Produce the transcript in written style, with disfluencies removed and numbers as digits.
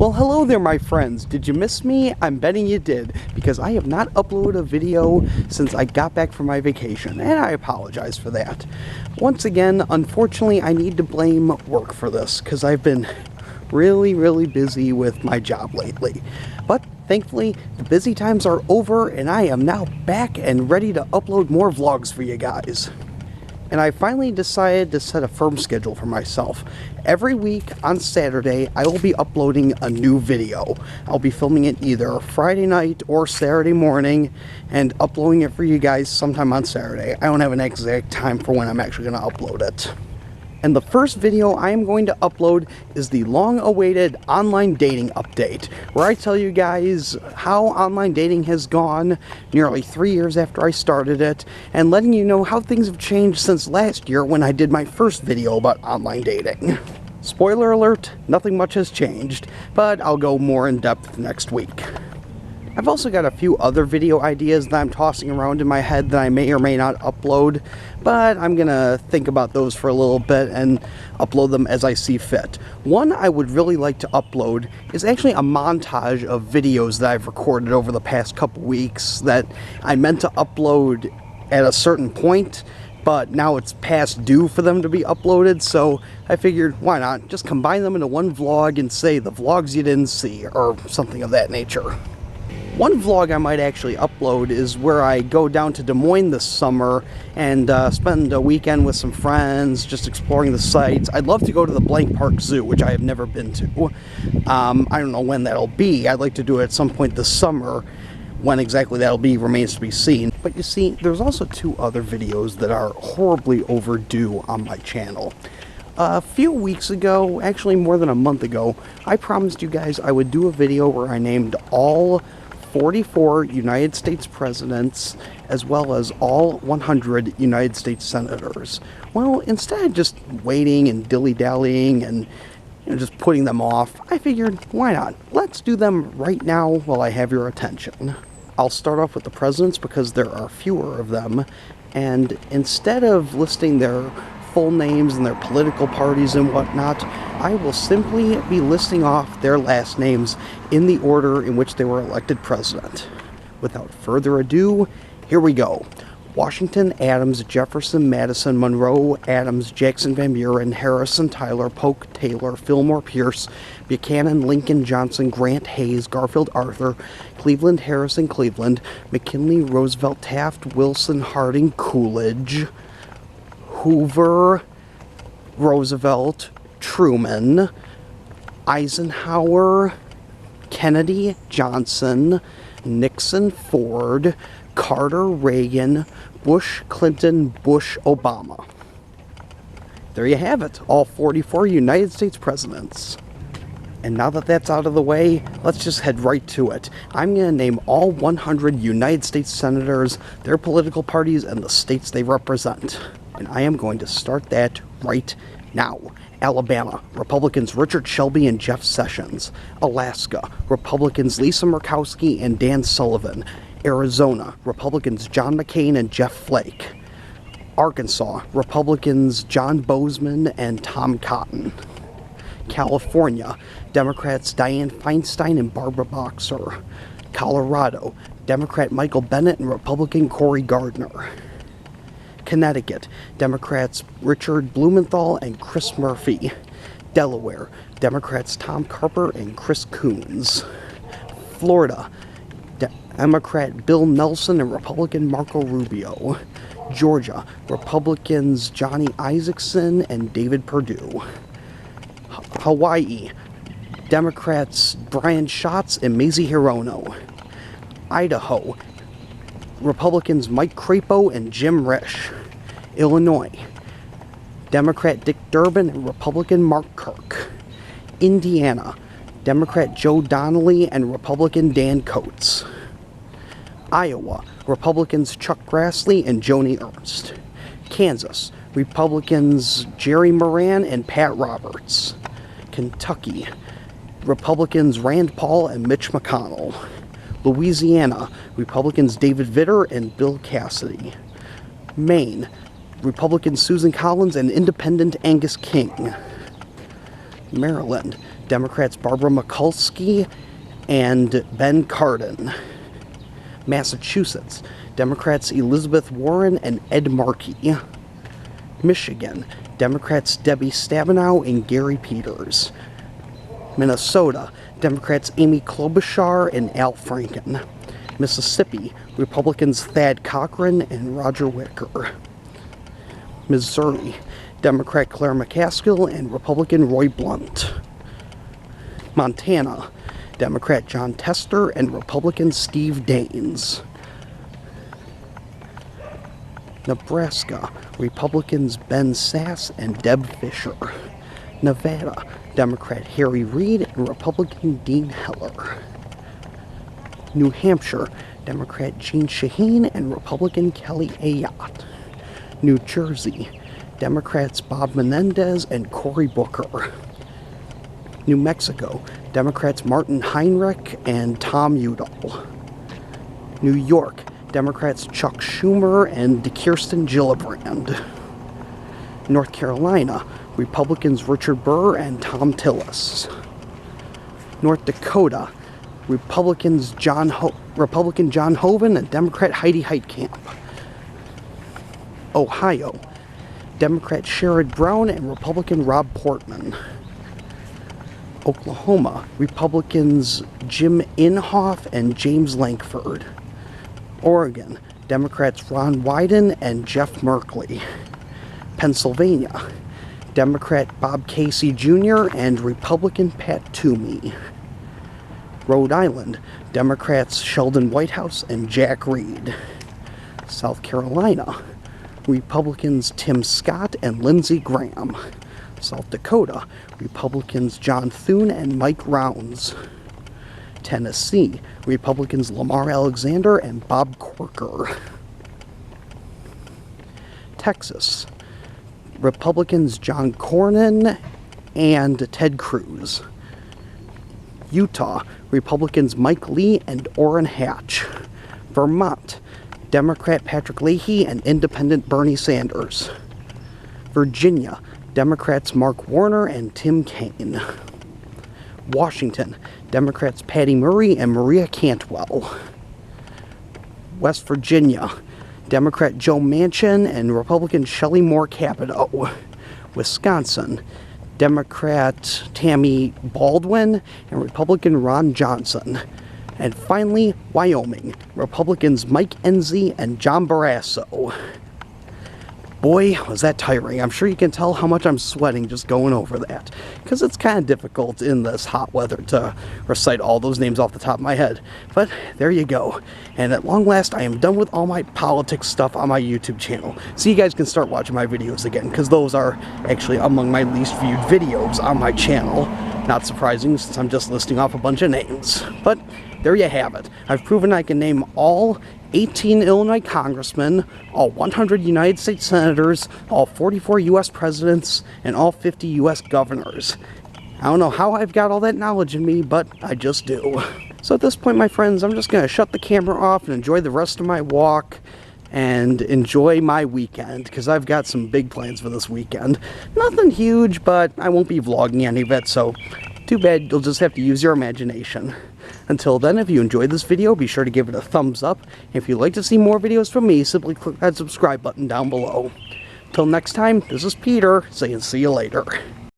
Well, hello there, my friends. Did you miss me? I'm betting you did, because I have not uploaded a video since I got back from my vacation, and I apologize for that. Once again, unfortunately, I need to blame work for this, because I've been really busy with my job lately. But thankfully, the busy times are over, and I am now back and ready to upload more vlogs for you guys. And I finally decided to set a firm schedule for myself. Every week on Saturday, I will be uploading a new video. I'll be filming it either Friday night or Saturday morning and uploading it for you guys sometime on Saturday. I don't have an exact time for when I'm actually going to upload it. And the first video I am going to upload is the long-awaited online dating update, where I tell you guys how online dating has gone nearly 3 years after I started it, and letting you know how things have changed since last year when I did my first video about online dating. Spoiler alert, nothing much has changed, but I'll go more in depth next week. I've also got a few other video ideas that I'm tossing around in my head that I may or may not upload, but I'm gonna think about those for a little bit and upload them as I see fit. One I would really like to upload is actually a montage of videos that I've recorded over the past couple weeks that I meant to upload at a certain point, but now it's past due for them to be uploaded, so I figured, why not, just combine them into one vlog and say the vlogs you didn't see, or something of that nature. One vlog I might actually upload is where I go down to Des Moines this summer and spend a weekend with some friends, just exploring the sites. I'd love to go to the Blank Park Zoo, which I have never been to. I don't know when that'll be. I'd like to do it at some point this summer. When exactly that'll be remains to be seen. But you see, there's also two other videos that are horribly overdue on my channel. A few weeks ago, actually more than a month ago, I promised you guys I would do a video where I named all 44 United States presidents, as well as all 100 United States senators. Well, instead of just waiting and dilly-dallying and just putting them off, I figured, why not? Let's do them right now while I have your attention. I'll start off with the presidents because there are fewer of them, and instead of listing their full names and their political parties and whatnot, I will simply be listing off their last names in the order in which they were elected president. Without further ado, here we go. Washington, Adams, Jefferson, Madison, Monroe, Adams, Jackson, Van Buren, Harrison, Tyler, Polk, Taylor, Fillmore, Pierce, Buchanan, Lincoln, Johnson, Grant, Hayes, Garfield, Arthur, Cleveland, Harrison, Cleveland, McKinley, Roosevelt, Taft, Wilson, Harding, Coolidge, Hoover, Roosevelt, Truman, Eisenhower, Kennedy, Johnson, Nixon, Ford, Carter, Reagan, Bush, Clinton, Bush, Obama. There you have it, all 44 United States presidents. And now that that's out of the way, let's just head right to it. I'm going to name all 100 United States senators, their political parties, and the states they represent. And I am going to start that right now. Alabama, Republicans Richard Shelby and Jeff Sessions. Alaska, Republicans Lisa Murkowski and Dan Sullivan. Arizona, Republicans John McCain and Jeff Flake. Arkansas, Republicans John Bozeman and Tom Cotton. California, Democrats Dianne Feinstein and Barbara Boxer. Colorado, Democrat Michael Bennet and Republican Cory Gardner. Connecticut, Democrats Richard Blumenthal and Chris Murphy. Delaware, Democrats Tom Carper and Chris Coons. Florida, Democrat Bill Nelson and Republican Marco Rubio. Georgia, Republicans Johnny Isakson and David Perdue. Hawaii, Democrats Brian Schatz and Mazie Hirono. Idaho, Republicans Mike Crapo and Jim Risch. Illinois, Democrat Dick Durbin and Republican Mark Kirk. Indiana, Democrat Joe Donnelly and Republican Dan Coates. Iowa, Republicans Chuck Grassley and Joni Ernst. Kansas, Republicans Jerry Moran and Pat Roberts. Kentucky, Republicans Rand Paul and Mitch McConnell. Louisiana, Republicans David Vitter and Bill Cassidy. Maine, Republican Susan Collins and Independent Angus King. Maryland, Democrats Barbara Mikulski and Ben Cardin. Massachusetts, Democrats Elizabeth Warren and Ed Markey. Michigan, Democrats Debbie Stabenow and Gary Peters. Minnesota, Democrats Amy Klobuchar and Al Franken. Mississippi, Republicans Thad Cochran and Roger Wicker. Missouri, Democrat Claire McCaskill and Republican Roy Blunt. Montana, Democrat John Tester and Republican Steve Daines. Nebraska, Republicans Ben Sass and Deb Fischer. Nevada, Democrat Harry Reid and Republican Dean Heller. New Hampshire, Democrat Jean Shaheen and Republican Kelly Ayotte. New Jersey, Democrats Bob Menendez and Cory Booker. New Mexico, Democrats Martin Heinrich and Tom Udall. New York, Democrats Chuck Schumer and Kirsten Gillibrand. North Carolina, Republicans Richard Burr and Tom Tillis. North Dakota, Republican John Hoeven and Democrat Heidi Heitkamp. Ohio, Democrat Sherrod Brown and Republican Rob Portman. Oklahoma, Republicans Jim Inhofe and James Lankford. Oregon, Democrats Ron Wyden and Jeff Merkley. Pennsylvania, Democrat Bob Casey Jr. and Republican Pat Toomey. Rhode Island, Democrats Sheldon Whitehouse and Jack Reed. South Carolina, Republicans Tim Scott and Lindsey Graham. South Dakota, Republicans John Thune and Mike Rounds. Tennessee, Republicans Lamar Alexander and Bob Corker. Texas, Republicans John Cornyn and Ted Cruz. Utah, Republicans Mike Lee and Orrin Hatch. Vermont, Democrat Patrick Leahy and Independent Bernie Sanders. Virginia, Democrats Mark Warner and Tim Kaine. Washington, Democrats Patty Murray and Maria Cantwell. West Virginia, Democrat Joe Manchin and Republican Shelley Moore Capito. Wisconsin, Democrat Tammy Baldwin and Republican Ron Johnson. And finally, Wyoming, Republicans Mike Enzi and John Barrasso. Boy, was that tiring. I'm sure you can tell how much I'm sweating just going over that, because it's kind of difficult in this hot weather to recite all those names off the top of my head. But there you go. And at long last, I am done with all my politics stuff on my YouTube channel. So you guys can start watching my videos again, because those are actually among my least viewed videos on my channel. Not surprising, since I'm just listing off a bunch of names. But there you have it. I've proven I can name all 18 Illinois congressmen, all 100 United States senators, all 44 U.S. presidents, and all 50 U.S. governors. I don't know how I've got all that knowledge in me, but I just do. So at this point, my friends, I'm just going to shut the camera off and enjoy the rest of my walk and enjoy my weekend, because I've got some big plans for this weekend. Nothing huge, but I won't be vlogging any of it, so too bad. You'll just have to use your imagination. Until then, if you enjoyed this video, be sure to give it a thumbs up. If you'd like to see more videos from me, simply click that subscribe button down below. Till next time, this is Peter, saying see you later.